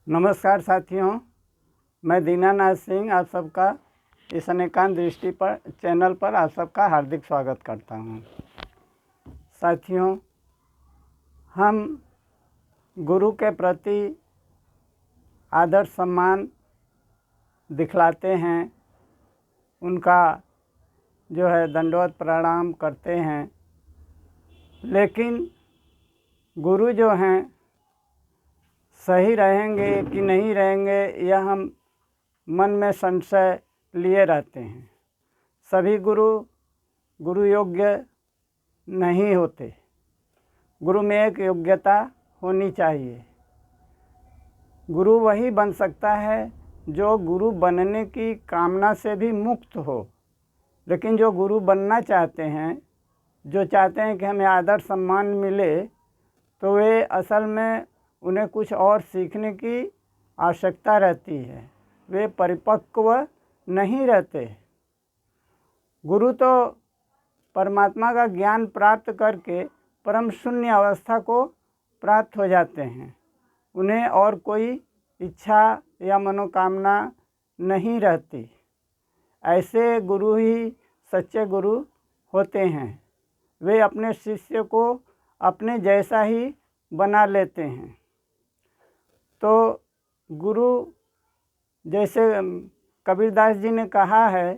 नमस्कार साथियों, मैं दीनानाथ सिंह आप सबका इस अनेकांत दृष्टि पर चैनल पर आप सबका हार्दिक स्वागत करता हूं। साथियों, हम गुरु के प्रति आदर सम्मान दिखलाते हैं, उनका जो है दंडवत प्रणाम करते हैं, लेकिन गुरु जो हैं सही रहेंगे कि नहीं रहेंगे यह हम मन में संशय लिए रहते हैं। सभी गुरु योग्य नहीं होते। गुरु में एक योग्यता होनी चाहिए। गुरु वही बन सकता है जो गुरु बनने की कामना से भी मुक्त हो। लेकिन जो गुरु बनना चाहते हैं, जो चाहते हैं कि हमें आदर सम्मान मिले, तो वे असल में उन्हें कुछ और सीखने की आवश्यकता रहती है। वे परिपक्व नहीं रहते। गुरु तो परमात्मा का ज्ञान प्राप्त करके परम शून्य अवस्था को प्राप्त हो जाते हैं। उन्हें और कोई इच्छा या मनोकामना नहीं रहती। ऐसे गुरु ही सच्चे गुरु होते हैं। वे अपने शिष्य को अपने जैसा ही बना लेते हैं। तो गुरु, जैसे कबीरदास जी ने कहा है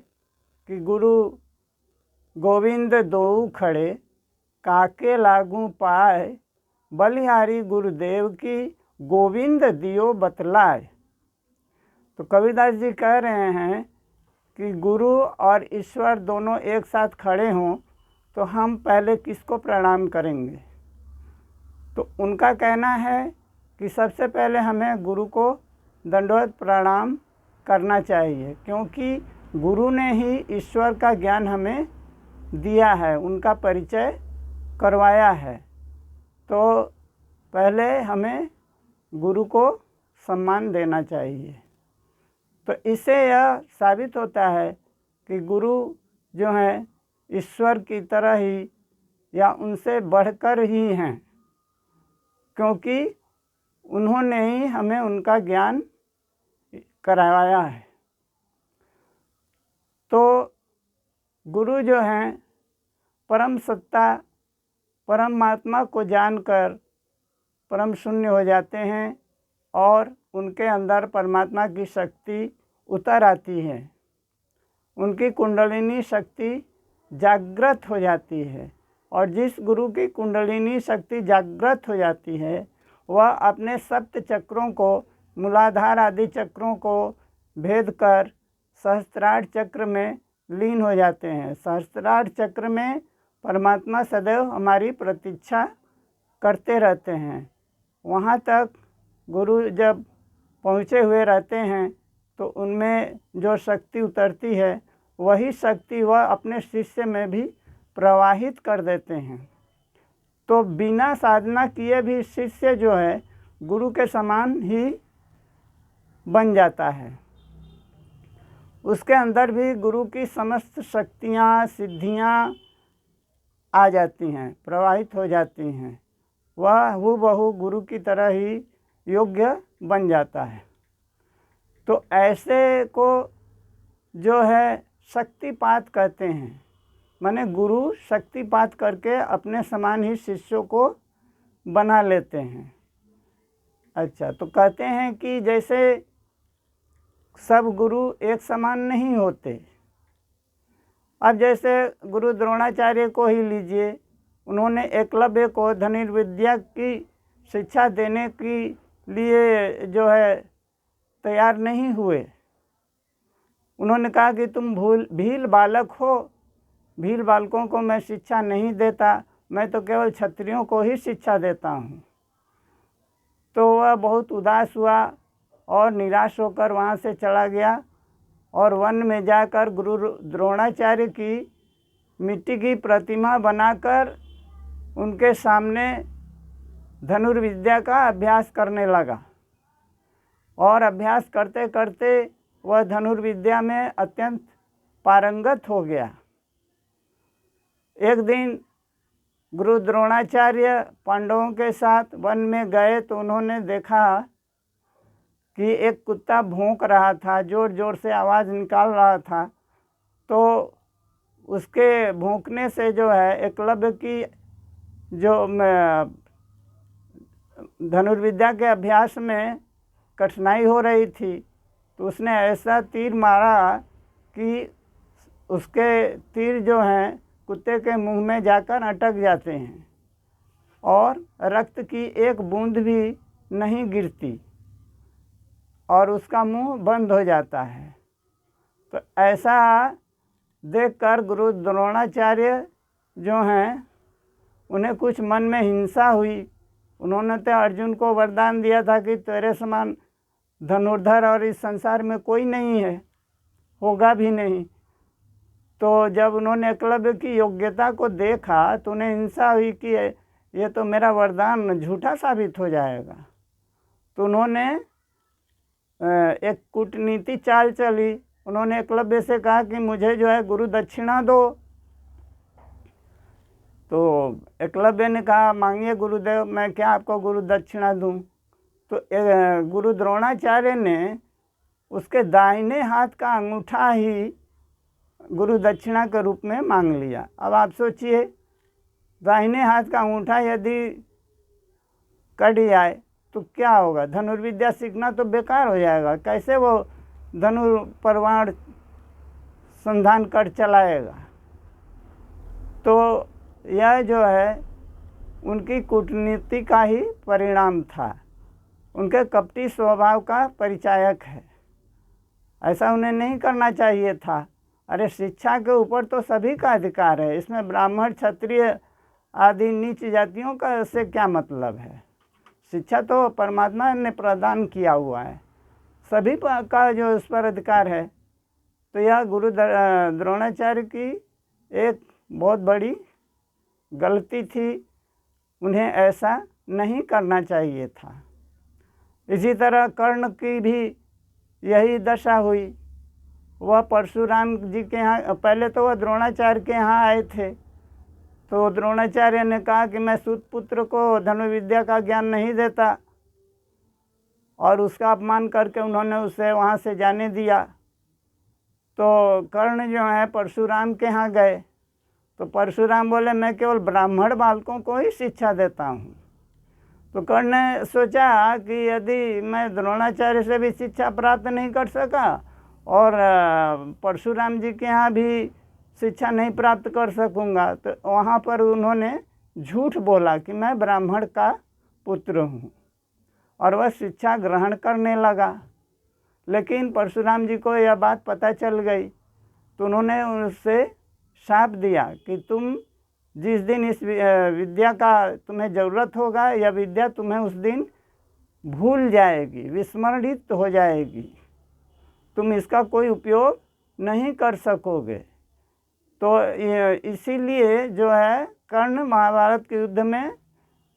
कि गुरु गोविंद दोऊ खड़े काके लागू पाए, बलिहारी गुरुदेव की गोविंद दियो बतलाए। तो कबीरदास जी कह रहे हैं कि गुरु और ईश्वर दोनों एक साथ खड़े हों तो हम पहले किसको प्रणाम करेंगे। तो उनका कहना है कि सबसे पहले हमें गुरु को दंडवत प्रणाम करना चाहिए, क्योंकि गुरु ने ही ईश्वर का ज्ञान हमें दिया है, उनका परिचय करवाया है। तो पहले हमें गुरु को सम्मान देना चाहिए। तो इससे यह साबित होता है कि गुरु जो हैं ईश्वर की तरह ही या उनसे बढ़कर ही हैं, क्योंकि उन्होंने ही हमें उनका ज्ञान करवाया है। तो गुरु जो हैं परम सत्ता परमात्मा को जानकर परम शून्य हो जाते हैं और उनके अंदर परमात्मा की शक्ति उतर आती है। उनकी कुंडलिनी शक्ति जागृत हो जाती है, और जिस गुरु की कुंडलिनी शक्ति जागृत हो जाती है वह अपने सप्त चक्रों को, मूलाधार आदि चक्रों को भेद कर सहस्त्रार चक्र में लीन हो जाते हैं। सहस्त्रार चक्र में परमात्मा सदैव हमारी प्रतीक्षा करते रहते हैं। वहाँ तक गुरु जब पहुँचे हुए रहते हैं तो उनमें जो शक्ति उतरती है वही शक्ति वह अपने शिष्य में भी प्रवाहित कर देते हैं। तो बिना साधना किए भी शिष्य जो है गुरु के समान ही बन जाता है। उसके अंदर भी गुरु की समस्त शक्तियाँ सिद्धियाँ आ जाती हैं, प्रवाहित हो जाती हैं। वह हूबहू गुरु की तरह ही योग्य बन जाता है। तो ऐसे को जो है शक्तिपात कहते हैं। माने गुरु शक्तिपात करके अपने समान ही शिष्यों को बना लेते हैं। अच्छा, तो कहते हैं कि जैसे सब गुरु एक समान नहीं होते। अब जैसे गुरु द्रोणाचार्य को ही लीजिए, उन्होंने एकलव्य को धनुर्विद्या की शिक्षा देने के लिए जो है तैयार नहीं हुए। उन्होंने कहा कि तुम भील बालक हो, भील बालकों को मैं शिक्षा नहीं देता, मैं तो केवल क्षत्रियों को ही शिक्षा देता हूँ। तो वह बहुत उदास हुआ और निराश होकर वहाँ से चला गया और वन में जाकर गुरु द्रोणाचार्य की मिट्टी की प्रतिमा बनाकर उनके सामने धनुर्विद्या का अभ्यास करने लगा। और अभ्यास करते करते वह धनुर्विद्या में अत्यंत पारंगत हो गया। एक दिन गुरु द्रोणाचार्य पांडवों के साथ वन में गए तो उन्होंने देखा कि एक कुत्ता भौंक रहा था, ज़ोर ज़ोर से आवाज़ निकाल रहा था, तो उसके भौंकने से जो है एकलव्य की जो धनुर्विद्या के अभ्यास में कठिनाई हो रही थी, तो उसने ऐसा तीर मारा कि उसके तीर जो हैं कुत्ते के मुंह में जाकर अटक जाते हैं और रक्त की एक बूंद भी नहीं गिरती और उसका मुंह बंद हो जाता है। तो ऐसा देखकर गुरु द्रोणाचार्य जो हैं उन्हें कुछ मन में हिंसा हुई। उन्होंने तो अर्जुन को वरदान दिया था कि तेरे समान धनुर्धर और इस संसार में कोई नहीं है, होगा भी नहीं। तो जब उन्होंने एकलव्य की योग्यता को देखा तो उन्हें हिंसा हुई कि ये तो मेरा वरदान झूठा साबित हो जाएगा। तो उन्होंने एक कूटनीति चाल चली। उन्होंने एकलव्य से कहा कि मुझे जो है गुरु दक्षिणा दो। तो एकलव्य ने कहा, मांगिए गुरुदेव, मैं क्या आपको गुरु दक्षिणा दूं। तो गुरु द्रोणाचार्य ने उसके दाहिने हाथ का अंगूठा ही गुरु दक्षिणा के रूप में मांग लिया। अब आप सोचिए, दाहिने हाथ का अंगूठा यदि कट जाए तो क्या होगा? धनुर्विद्या सीखना तो बेकार हो जाएगा। कैसे वो धनुर्परवाण संधान कर चलाएगा? तो यह जो है उनकी कूटनीति का ही परिणाम था, उनके कपटी स्वभाव का परिचायक है। ऐसा उन्हें नहीं करना चाहिए था। अरे शिक्षा के ऊपर तो सभी का अधिकार है, इसमें ब्राह्मण क्षत्रिय आदि नीच जातियों का से क्या मतलब है? शिक्षा तो परमात्मा ने प्रदान किया हुआ है, सभी का जो इस पर अधिकार है। तो यह गुरु द्रोणाचार्य की एक बहुत बड़ी गलती थी, उन्हें ऐसा नहीं करना चाहिए था। इसी तरह कर्ण की भी यही दशा हुई। वह परशुराम जी के यहाँ, पहले तो वह द्रोणाचार्य के यहाँ आए थे, तो द्रोणाचार्य ने कहा कि मैं सूत पुत्र को धनुर्विद्या का ज्ञान नहीं देता, और उसका अपमान करके उन्होंने उसे वहाँ से जाने दिया। तो कर्ण जो है परशुराम के यहाँ गए, तो परशुराम बोले मैं केवल ब्राह्मण बालकों को ही शिक्षा देता हूँ। तो कर्ण ने सोचा कि यदि मैं द्रोणाचार्य से भी शिक्षा प्राप्त नहीं कर सका और परशुराम जी के यहाँ भी शिक्षा नहीं प्राप्त कर सकूँगा, तो वहाँ पर उन्होंने झूठ बोला कि मैं ब्राह्मण का पुत्र हूँ, और वह शिक्षा ग्रहण करने लगा। लेकिन परशुराम जी को यह बात पता चल गई, तो उन्होंने उससे शाप दिया कि तुम जिस दिन इस विद्या का तुम्हें ज़रूरत होगा, यह विद्या तुम्हें उस दिन भूल जाएगी, विस्मरणित हो जाएगी, तुम इसका कोई उपयोग नहीं कर सकोगे। तो इसीलिए जो है कर्ण महाभारत के युद्ध में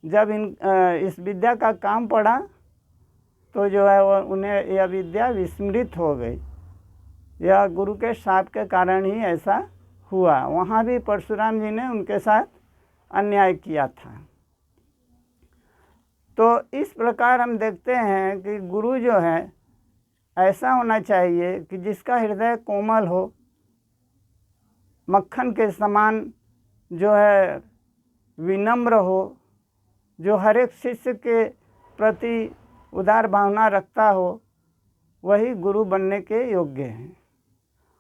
जब इस विद्या का काम पड़ा तो जो है वो उन्हें यह विद्या विस्मृत हो गई। यह गुरु के शाप के कारण ही ऐसा हुआ। वहाँ भी परशुराम जी ने उनके साथ अन्याय किया था। तो इस प्रकार हम देखते हैं कि गुरु जो है ऐसा होना चाहिए कि जिसका हृदय कोमल हो, मक्खन के समान जो है विनम्र हो, जो हर एक शिष्य के प्रति उदार भावना रखता हो, वही गुरु बनने के योग्य हैं।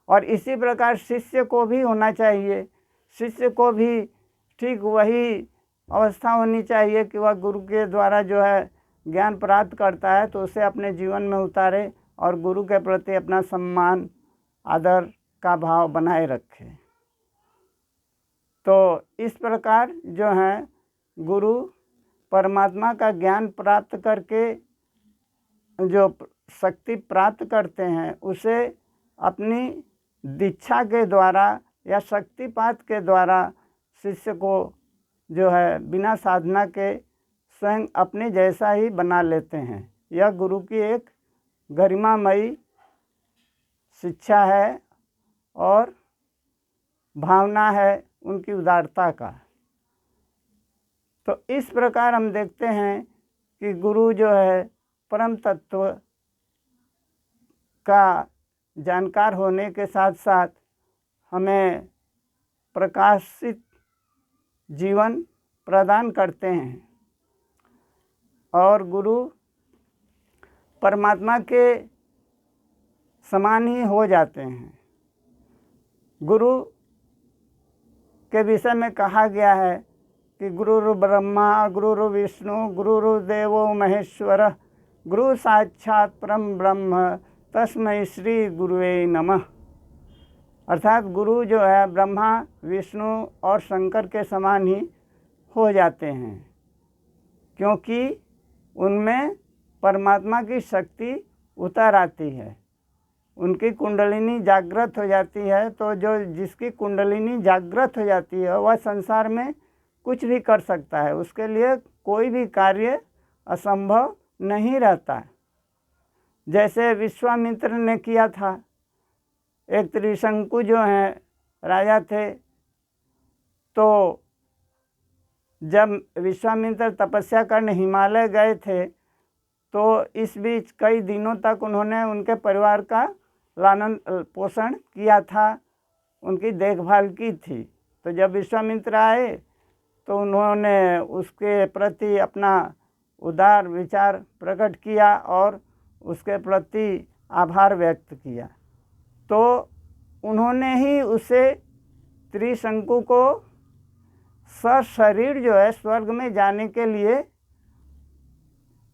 और इसी प्रकार शिष्य को भी होना चाहिए। शिष्य को भी ठीक वही अवस्था होनी चाहिए कि वह गुरु के द्वारा जो है ज्ञान प्राप्त करता है तो उसे अपने जीवन में उतारे और गुरु के प्रति अपना सम्मान आदर का भाव बनाए रखे। तो इस प्रकार जो है गुरु परमात्मा का ज्ञान प्राप्त करके जो शक्ति प्राप्त करते हैं उसे अपनी दीक्षा के द्वारा या शक्तिपात के द्वारा शिष्य को जो है बिना साधना के स्वयं अपने जैसा ही बना लेते हैं। यह गुरु की एक गरिमामयी शिक्षा है और भावना है उनकी उदारता का। तो इस प्रकार हम देखते हैं कि गुरु जो है परम तत्व का जानकार होने के साथ साथ हमें प्रकाशित जीवन प्रदान करते हैं और गुरु परमात्मा के समान ही हो जाते हैं। गुरु के विषय में कहा गया है कि गुरुर् ब्रह्मा गुरुर् विष्णु गुरुर्देवो महेश्वर गुरु साक्षात परम ब्रह्म तस्मै श्री गुरुवे नमः। अर्थात गुरु जो है ब्रह्मा विष्णु और शंकर के समान ही हो जाते हैं, क्योंकि उनमें परमात्मा की शक्ति उतर आती है, उनकी कुंडलिनी जागृत हो जाती है। तो जो जिसकी कुंडलिनी जागृत हो जाती है वह संसार में कुछ भी कर सकता है, उसके लिए कोई भी कार्य असंभव नहीं रहता। जैसे विश्वामित्र ने किया था, एक त्रिशंकु जो हैं राजा थे, तो जब विश्वामित्र तपस्या करने हिमालय गए थे तो इस बीच कई दिनों तक उन्होंने उनके परिवार का लालन पोषण किया था, उनकी देखभाल की थी। तो जब विश्वामित्र आए तो उन्होंने उसके प्रति अपना उदार विचार प्रकट किया और उसके प्रति आभार व्यक्त किया। तो उन्होंने ही उसे त्रिशंकु को सशरीर जो है स्वर्ग में जाने के लिए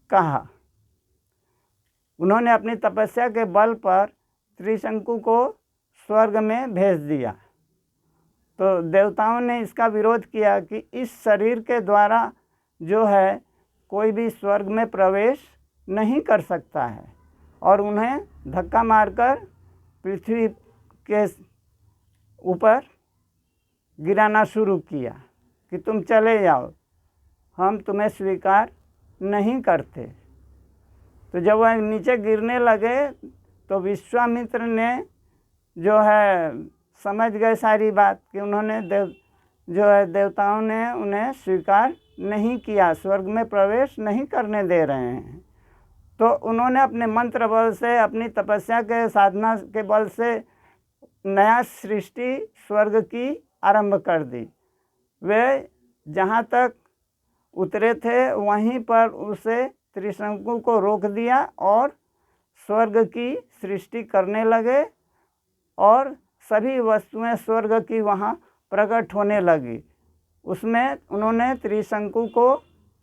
कहा। उन्होंने अपनी तपस्या के बल पर त्रिशंकु को स्वर्ग में भेज दिया। तो देवताओं ने इसका विरोध किया कि इस शरीर के द्वारा जो है कोई भी स्वर्ग में प्रवेश नहीं कर सकता है, और उन्हें धक्का मारकर पृथ्वी के ऊपर गिराना शुरू किया कि तुम चले जाओ, हम तुम्हें स्वीकार नहीं करते। तो जब वह नीचे गिरने लगे तो विश्वामित्र ने जो है समझ गए सारी बात कि उन्होंने देवताओं ने उन्हें स्वीकार नहीं किया, स्वर्ग में प्रवेश नहीं करने दे रहे हैं। तो उन्होंने अपने मंत्र बल से, अपनी तपस्या के साधना के बल से नया सृष्टि स्वर्ग की आरंभ कर दी। वे जहाँ तक उतरे थे वहीं पर उसे त्रिशंकु को रोक दिया और स्वर्ग की सृष्टि करने लगे, और सभी वस्तुएं स्वर्ग की वहाँ प्रकट होने लगी। उसमें उन्होंने त्रिशंकु को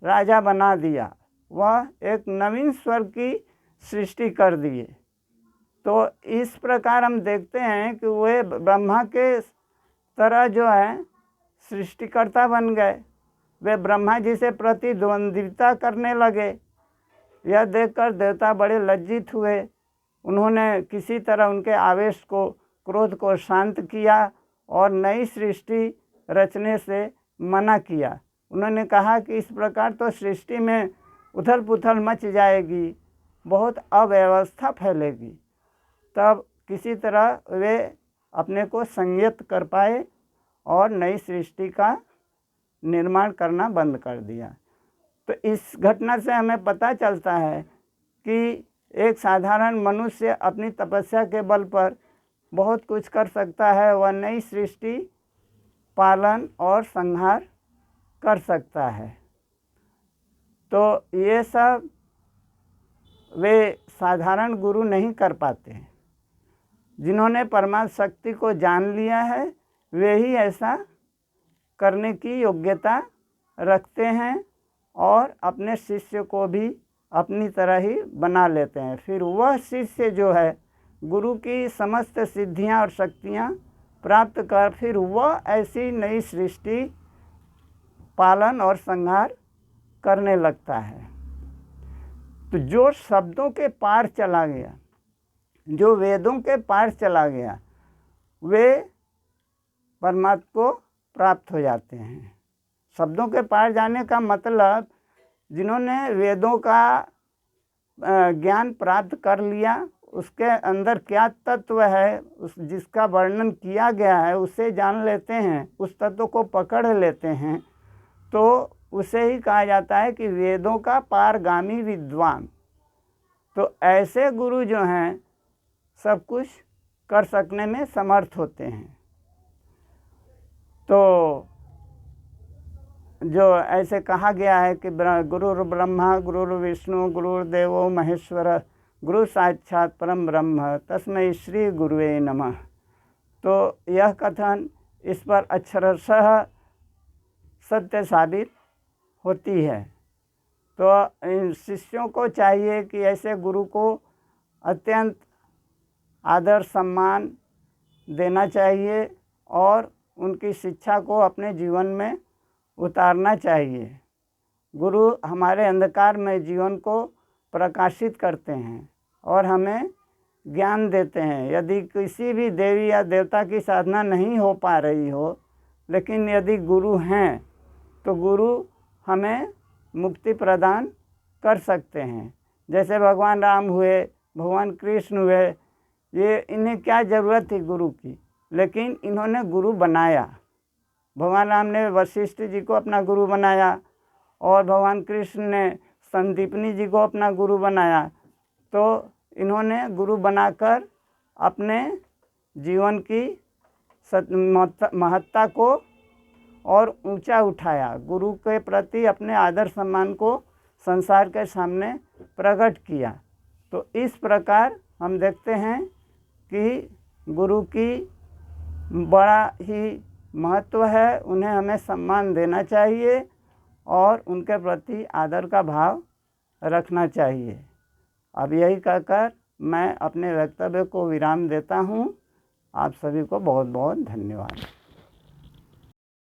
राजा बना दिया, वह एक नवीन स्वर्ग की सृष्टि कर दिए। तो इस प्रकार हम देखते हैं कि वे ब्रह्मा के तरह जो है सृष्टिकर्ता बन गए। वे ब्रह्मा जी से प्रतिद्वंद्विता करने लगे। यह देखकर देवता बड़े लज्जित हुए। उन्होंने किसी तरह उनके आवेश को, क्रोध को शांत किया और नई सृष्टि रचने से मना किया। उन्होंने कहा कि इस प्रकार तो सृष्टि में उथल पुथल मच जाएगी, बहुत अव्यवस्था फैलेगी। तब किसी तरह वे अपने को संयत कर पाए और नई सृष्टि का निर्माण करना बंद कर दिया। तो इस घटना से हमें पता चलता है कि एक साधारण मनुष्य अपनी तपस्या के बल पर बहुत कुछ कर सकता है, वह नई सृष्टि पालन और संहार कर सकता है। तो ये सब वे साधारण गुरु नहीं कर पाते। जिन्होंने परमात्म शक्ति को जान लिया है वे ही ऐसा करने की योग्यता रखते हैं और अपने शिष्य को भी अपनी तरह ही बना लेते हैं। फिर वह शिष्य जो है गुरु की समस्त सिद्धियां और शक्तियां प्राप्त कर फिर वह ऐसी नई सृष्टि पालन और संहार करने लगता है। तो जो शब्दों के पार चला गया, जो वेदों के पार चला गया, वे परमात्मा को प्राप्त हो जाते हैं। शब्दों के पार जाने का मतलब जिन्होंने वेदों का ज्ञान प्राप्त कर लिया, उसके अंदर क्या तत्व है उस जिसका वर्णन किया गया है उसे जान लेते हैं, उस तत्व को पकड़ लेते हैं, तो उसे ही कहा जाता है कि वेदों का पारगामी विद्वान। तो ऐसे गुरु जो हैं सब कुछ कर सकने में समर्थ होते हैं। तो जो ऐसे कहा गया है कि गुरुर् ब्रह्मा गुरुर्विष्णु गुरुर्देवो महेश्वर गुरु साक्षात परम ब्रह्म तस्मै श्री गुरुवे नमः। तो यह कथन इस पर अक्षरशः सत्य साबित होती है। तो इन शिष्यों को चाहिए कि ऐसे गुरु को अत्यंत आदर सम्मान देना चाहिए और उनकी शिक्षा को अपने जीवन में उतारना चाहिए। गुरु हमारे अंधकारमय जीवन को प्रकाशित करते हैं और हमें ज्ञान देते हैं। यदि किसी भी देवी या देवता की साधना नहीं हो पा रही हो, लेकिन यदि गुरु हैं तो गुरु हमें मुक्ति प्रदान कर सकते हैं। जैसे भगवान राम हुए, भगवान कृष्ण हुए, ये इन्हें क्या ज़रूरत थी गुरु की, लेकिन इन्होंने गुरु बनाया। भगवान राम ने वशिष्ठ जी को अपना गुरु बनाया और भगवान कृष्ण ने संदीपनी जी को अपना गुरु बनाया। तो इन्होंने गुरु बनाकर अपने जीवन की महत्ता को और ऊंचा उठाया। गुरु के प्रति अपने आदर सम्मान को संसार के सामने प्रकट किया। तो इस प्रकार हम देखते हैं कि गुरु की बड़ा ही महत्व है, उन्हें हमें सम्मान देना चाहिए और उनके प्रति आदर का भाव रखना चाहिए। अब यही कहकर मैं अपने वक्तव्य को विराम देता हूँ। आप सभी को बहुत बहुत धन्यवाद।